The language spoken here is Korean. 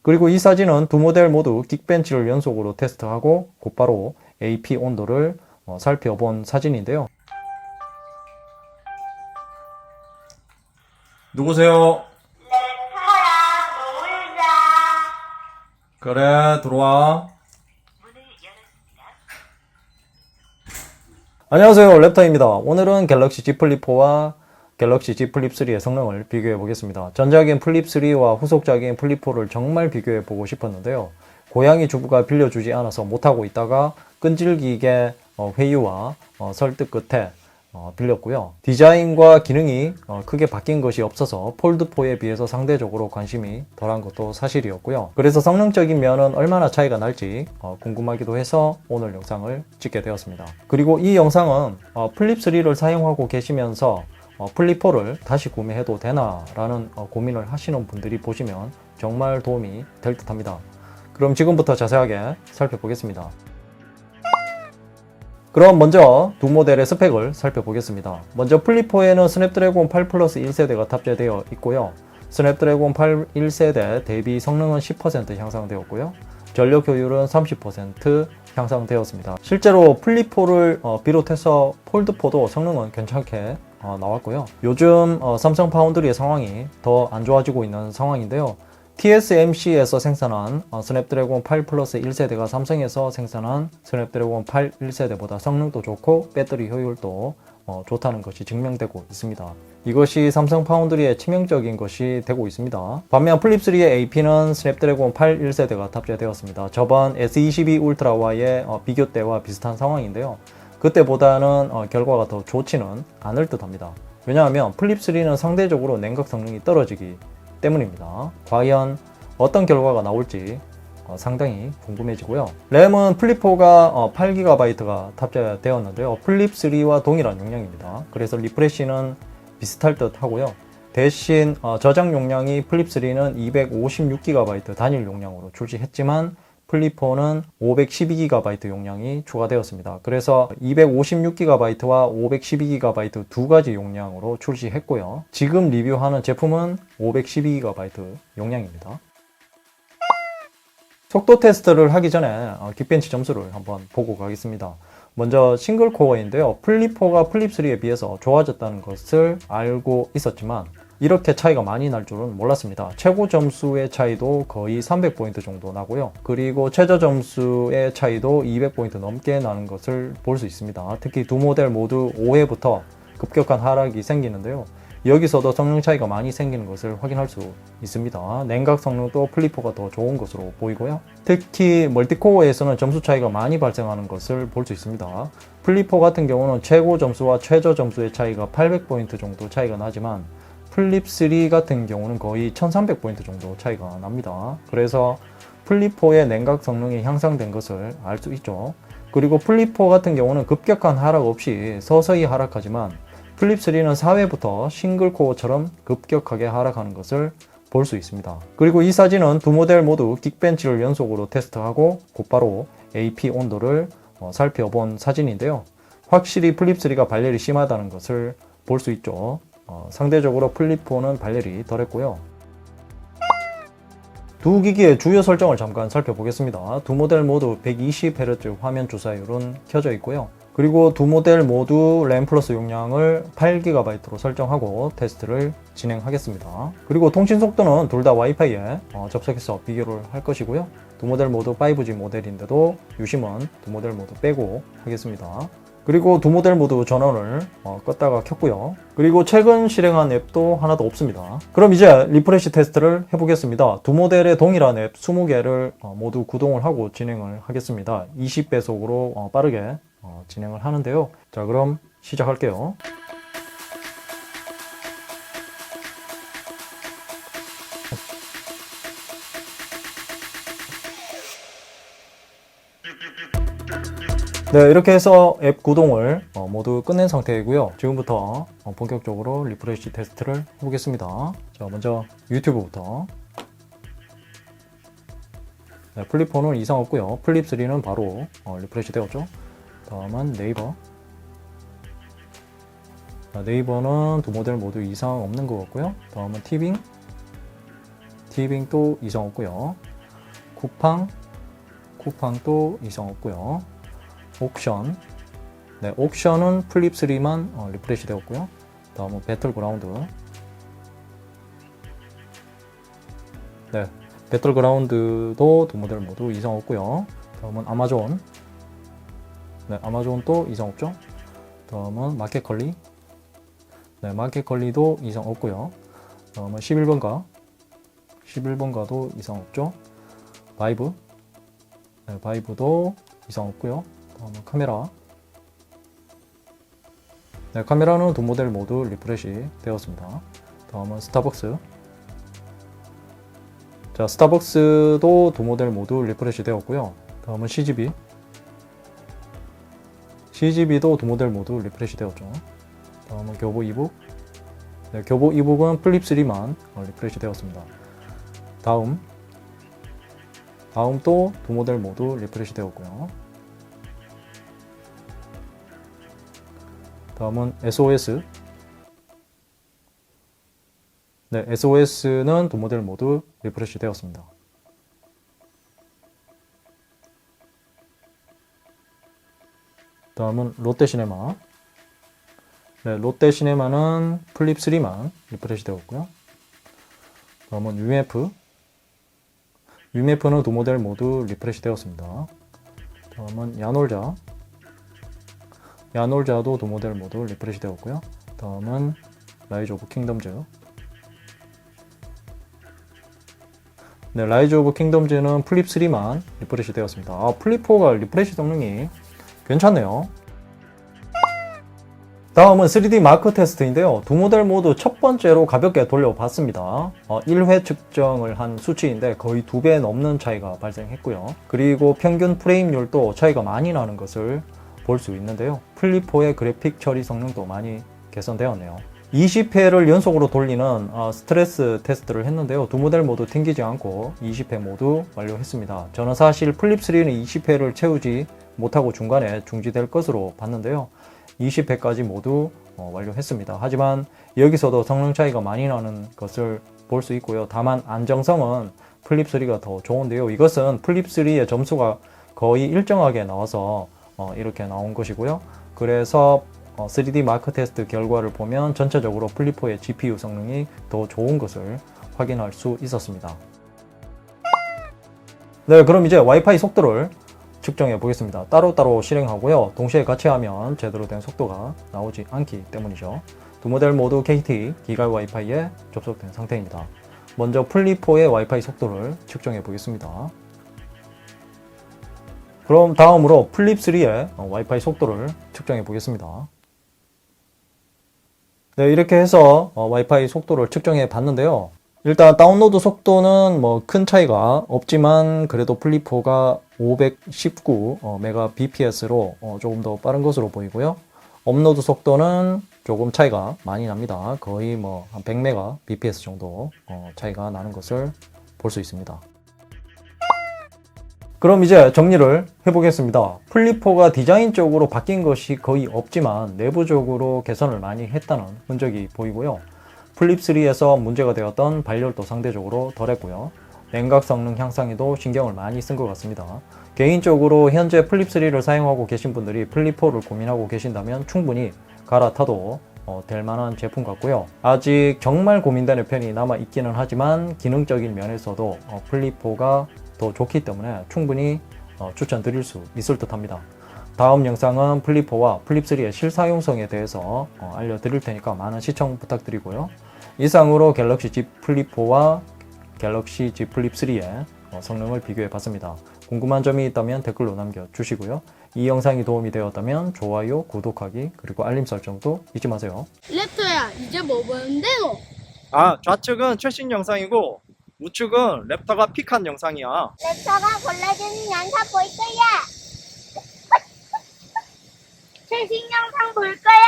그리고 이 사진은 두 모델 모두 긱벤치를 연속으로 테스트하고 곧바로 AP 온도를 살펴본 사진인데요. 누구세요? 그래, 들어와. 안녕하세요, 랩터입니다. 오늘은 갤럭시 Z 플립4와 갤럭시 Z 플립3의 성능을 비교해 보겠습니다. 전작인 플립3와 후속작인 플립4를 정말 비교해 보고 싶었는데요. 고양이 주부가 빌려주지 않아서 못하고 있다가 끈질기게 회유와 설득 끝에 빌렸고요. 디자인과 기능이 크게 바뀐 것이 없어서 폴드4에 비해서 상대적으로 관심이 덜한 것도 사실이었고요. 그래서 성능적인 면은 얼마나 차이가 날지 궁금하기도 해서 오늘 영상을 찍게 되었습니다. 그리고 이 영상은 플립3를 사용하고 계시면서 플립4를 다시 구매해도 되나 라는 고민을 하시는 분들이 보시면 정말 도움이 될 듯 합니다. 그럼 지금부터 자세하게 살펴보겠습니다. 그럼 먼저 두 모델의 스펙을 살펴보겠습니다. 먼저 플립4에는 스냅드래곤 8 플러스 1세대가 탑재되어 있고요. 스냅드래곤 8 1세대 대비 성능은 10% 향상되었고요. 전력 효율은 30% 향상되었습니다. 실제로 플립4를 비롯해서 폴드4도 성능은 괜찮게 나왔고요. 요즘 삼성 파운드리의 상황이 더 안 좋아지고 있는 상황인데요. TSMC에서 생산한 스냅드래곤 8 플러스 1세대가 삼성에서 생산한 스냅드래곤 8 1세대보다 성능도 좋고 배터리 효율도 좋다는 것이 증명되고 있습니다. 이것이 삼성 파운드리의 치명적인 것이 되고 있습니다. 반면 플립3의 AP는 스냅드래곤 8 1세대가 탑재되었습니다. 저번 S22 울트라와의 비교 때와 비슷한 상황인데요. 그때보다는 결과가 더 좋지는 않을 듯 합니다. 왜냐하면 플립3는 상대적으로 냉각 성능이 떨어지기 때문입니다. 과연 어떤 결과가 나올지 상당히 궁금해지고요. 램은 플립4가 8GB가 탑재되었는데요. 플립3와 동일한 용량입니다. 그래서 리프레시는 비슷할 듯 하고요. 대신 저장 용량이 플립3는 256GB 단일 용량으로 출시했지만 플립4는 512GB 용량이 추가되었습니다. 그래서 256GB와 512GB 두 가지 용량으로 출시했고요. 지금 리뷰하는 제품은 512GB 용량입니다. 속도 테스트를 하기 전에 긱벤치 점수를 한번 보고 가겠습니다. 먼저 싱글 코어인데요. 플립4가 플립3에 비해서 좋아졌다는 것을 알고 있었지만 이렇게 차이가 많이 날 줄은 몰랐습니다. 최고 점수의 차이도 거의 300포인트 정도 나고요. 그리고 최저 점수의 차이도 200포인트 넘게 나는 것을 볼 수 있습니다. 특히 두 모델 모두 5회부터 급격한 하락이 생기는데요. 여기서도 성능 차이가 많이 생기는 것을 확인할 수 있습니다. 냉각 성능도 플립4가 더 좋은 것으로 보이고요. 특히 멀티코어에서는 점수 차이가 많이 발생하는 것을 볼 수 있습니다. 플립4 같은 경우는 최고 점수와 최저 점수의 차이가 800포인트 정도 차이가 나지만 플립3 같은 경우는 거의 1300포인트 정도 차이가 납니다. 그래서 플립4의 냉각 성능이 향상된 것을 알 수 있죠. 그리고 플립4 같은 경우는 급격한 하락 없이 서서히 하락하지만 플립3는 4회부터 싱글코어처럼 급격하게 하락하는 것을 볼 수 있습니다. 그리고 이 사진은 두 모델 모두 긱벤치를 연속으로 테스트하고 곧바로 AP 온도를 살펴본 사진인데요. 확실히 플립3가 발열이 심하다는 것을 볼 수 있죠. 상대적으로 플립4는 발열이 덜했고요. 두 기기의 주요 설정을 잠깐 살펴보겠습니다. 두 모델 모두 120Hz 화면 주사율은 켜져 있고요. 그리고 두 모델 모두 램 플러스 용량을 8GB로 설정하고 테스트를 진행하겠습니다. 그리고 통신 속도는 둘 다 와이파이에 접속해서 비교를 할 것이고요. 두 모델 모두 5G 모델인데도 유심은 두 모델 모두 빼고 하겠습니다. 그리고 두 모델 모두 전원을 껐다가 켰고요. 그리고 최근 실행한 앱도 하나도 없습니다. 그럼 이제 리프레시 테스트를 해보겠습니다. 두 모델의 동일한 앱 20개를 모두 구동을 하고 진행을 하겠습니다. 20배속으로 빠르게 진행을 하는데요. 자, 그럼 시작할게요. 네, 이렇게 해서 앱 구동을 모두 끝낸 상태이고요. 지금부터 본격적으로 리프레시 테스트를 해보겠습니다. 자, 먼저 유튜브부터. 네, 플립4는 이상 없고요. 플립3는 바로 리프레시 되었죠. 다음은 네이버. 네이버는 두 모델 모두 이상 없는 것 같고요. 다음은 티빙. 티빙도 이상 없고요. 쿠팡도 이상 없고요. 옥션, 네, 옥션은 플립3만 리프레시 되었고요. 다음은 배틀그라운드, 네, 배틀그라운드도 두 모델 모두 이상 없고요. 다음은 아마존, 네, 아마존도 이상 없죠. 다음은 마켓컬리, 네, 마켓컬리도 이상 없고요. 다음은 11번가도 이상 없죠. 바이브, 네, 바이브도 이상 없고요. 다음은 카메라, 네, 카메라는 두 모델 모두 리프레시 되었습니다. 다음은 스타벅스, 자, 스타벅스도 두 모델 모두 리프레시 되었고요. 다음은 CGV도 두 모델 모두 리프레시 되었죠. 다음은 교보 이북, 네, 교보 이북은 플립3만 리프레시 되었습니다. 다음도 두 모델 모두 리프레시 되었고요. 다음은 SOS, 네, SOS는 두 모델 모두 리프레시 되었습니다. 다음은 롯데시네마, 네, 롯데시네마는 플립3만 리프레시 되었고요. 다음은 UMF는 두 모델 모두 리프레시 되었습니다. 다음은 야놀자도 두 모델 모두 리프레시 되었고요. 다음은 라이즈 오브 킹덤즈, 네, 라이즈 오브 킹덤즈는 플립3만 리프레시 되었습니다. 아, 플립4가 리프레시 성능이 괜찮네요. 다음은 3D 마크 테스트인데요. 두 모델 모두 첫 번째로 가볍게 돌려봤습니다. 1회 측정을 한 수치인데 거의 2배 넘는 차이가 발생했고요. 그리고 평균 프레임률도 차이가 많이 나는 것을 볼 수 있는데요. 플립4의 그래픽 처리 성능도 많이 개선되었네요. 20회를 연속으로 돌리는 스트레스 테스트를 했는데요. 두 모델 모두 튕기지 않고 20회 모두 완료했습니다. 저는 사실 플립3는 20회를 채우지 못하고 중간에 중지될 것으로 봤는데요. 20회까지 모두 완료했습니다. 하지만 여기서도 성능 차이가 많이 나는 것을 볼 수 있고요. 다만 안정성은 플립3가 더 좋은데요. 이것은 플립3의 점수가 거의 일정하게 나와서 이렇게 나온 것이고요. 그래서 3D 마크 테스트 결과를 보면 전체적으로 플립4의 GPU 성능이 더 좋은 것을 확인할 수 있었습니다. 네, 그럼 이제 와이파이 속도를 측정해 보겠습니다. 따로따로 실행하고요. 동시에 같이 하면 제대로 된 속도가 나오지 않기 때문이죠. 두 모델 모두 KT 기가 와이파이에 접속된 상태입니다. 먼저 플립4의 와이파이 속도를 측정해 보겠습니다. 그럼 다음으로 플립3의 와이파이 속도를 측정해 보겠습니다. 네, 이렇게 해서 와이파이 속도를 측정해 봤는데요. 일단 다운로드 속도는 뭐 큰 차이가 없지만 그래도 플립4가 519 Mbps로 조금 더 빠른 것으로 보이고요. 업로드 속도는 조금 차이가 많이 납니다. 거의 뭐 한 100Mbps 정도 차이가 나는 것을 볼 수 있습니다. 그럼 이제 정리를 해보겠습니다. 플립4가 디자인적으로 바뀐 것이 거의 없지만 내부적으로 개선을 많이 했다는 흔적이 보이고요. 플립3에서 문제가 되었던 발열도 상대적으로 덜했고요. 냉각 성능 향상에도 신경을 많이 쓴 것 같습니다. 개인적으로 현재 플립3를 사용하고 계신 분들이 플립4를 고민하고 계신다면 충분히 갈아타도 될 만한 제품 같고요. 아직 정말 고민되는 편이 남아 있기는 하지만 기능적인 면에서도 플립4가 더 좋기 때문에 충분히 추천드릴 수 있을 듯 합니다. 다음 영상은 플립4와 플립3의 실사용성에 대해서 알려드릴 테니까 많은 시청 부탁드리고요. 이상으로 갤럭시 Z 플립4와 갤럭시 Z 플립3의 성능을 비교해 봤습니다. 궁금한 점이 있다면 댓글로 남겨주시고요. 이 영상이 도움이 되었다면 좋아요, 구독하기, 그리고 알림 설정도 잊지 마세요. 랩터야, 이제 뭐 보는데 너? 좌측은 최신 영상이고 우측은 랩터가 픽한 영상이야. 랩터가 골라주는 영상 볼 거야. 최신 영상 볼 거야.